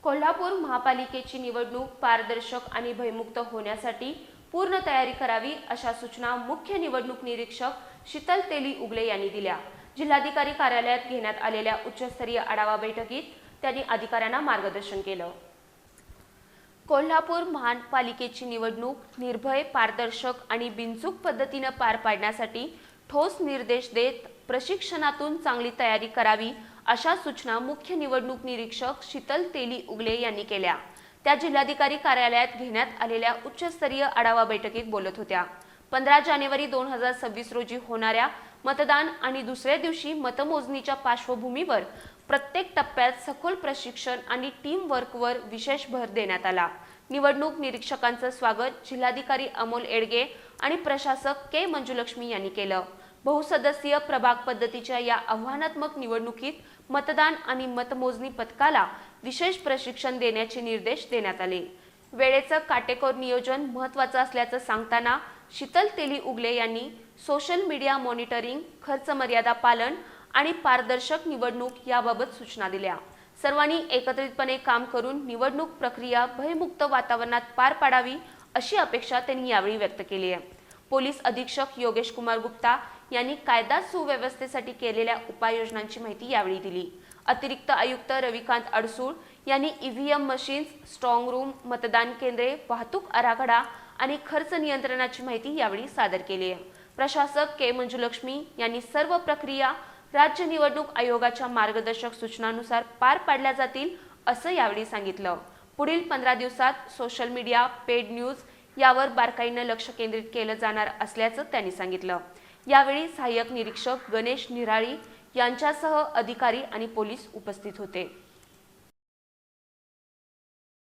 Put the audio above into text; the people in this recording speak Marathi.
कोल्हापूर महापालिकेची निवडणूक पारदर्शक आणि भयमुक्त होण्यासाठी पूर्ण तयारी करावी अशा सूचना मुख्य निवडणूक निरीक्षक शीतल तेली उगले यांनी दिल्या। जिल्हाधिकारी कार्यालयात घेण्यात आलेल्या उच्चस्तरीय आढावा बैठकीत त्यांनी अधिकाऱ्यांना मार्गदर्शन केलं। कोल्हापूर महापालिकेची निवडणूक निर्भय, पारदर्शक आणि बिनचूक पद्धतीने पार पाडण्यासाठी ठोस निर्देश देत प्रशिक्षणातून चांगली तयारी करावी अशा सूचना मुख्य निवडणूक निरीक्षक शीतल तेली उगले यांनी केल्या। त्या जिल्हाधिकारी कार्यालयात घेण्यात आलेल्या उच्चस्तरीय आढावा बैठकीत बोलत होत्या। 15 जानेवारी 2026 रोजी होणाऱ्या मतदान आणि दुसऱ्या दिवशी मतमोजणीच्या पार्श्वभूमीवर प्रत्येक टप्प्यात सखोल प्रशिक्षण आणि टीम वर्कवर विशेष भर देण्यात आला। निवडणूक निरीक्षकांचं स्वागत जिल्हाधिकारी अमोल एडगे आणि प्रशासक के मंजुलक्ष्मी यांनी केलं। बहुसदस्यीय प्रभाग पद्धतीच्या या आव्हानात्मक निवडणुकीत मतदान आणि मतमोजणी पथकाला विशेष प्रशिक्षण देण्याचे निर्देश देण्यात आले। वेळेचं काटेकोर नियोजन महत्त्वाचं असल्याचं सांगताना शीतल तेली उगले यांनी सोशल मीडिया मॉनिटरिंग, खर्च मर्यादा पालन आणि पारदर्शक निवडणूक याबाबत सूचना दिल्या। सर्वांनी एकत्रितपणे काम करून निवडणूक प्रक्रिया भयमुक्त वातावरणात पार पाडावी अशी अपेक्षा त्यांनी यावेळी व्यक्त केली आहे। पोलीस अधीक्षक योगेश कुमार गुप्ता यांनी कायदा सुव्यवस्थेसाठी केलेल्या उपाययोजनांची माहिती यावेळी दिली। अतिरिक्त आयुक्त रविकांत अडसूळ यांनी ईव्हीएम मशीन्स, स्ट्रॉंग रूम, मतदान केंद्रे, वाहतूक आराखडा आणि खर्च नियंत्रणाची माहिती यावेळी सादर केली आहे। प्रशासक के मंजुलक्ष्मी यांनी सर्व प्रक्रिया राज्य निवडणूक आयोगाच्या मार्गदर्शक सूचनांनुसार पार पाडल्या जातील असं यावेळी सांगितलं। पुढील 15 दिवसात सोशल मीडिया, पेड न्यूज यावर बारकाईने लक्ष केंद्रित केलं जाणार असल्याचं त्यांनी सांगितलं। यावेळी सहाय्यक निरीक्षक गणेश निराळी यांच्यासह अधिकारी आणि पोलीस उपस्थित होते।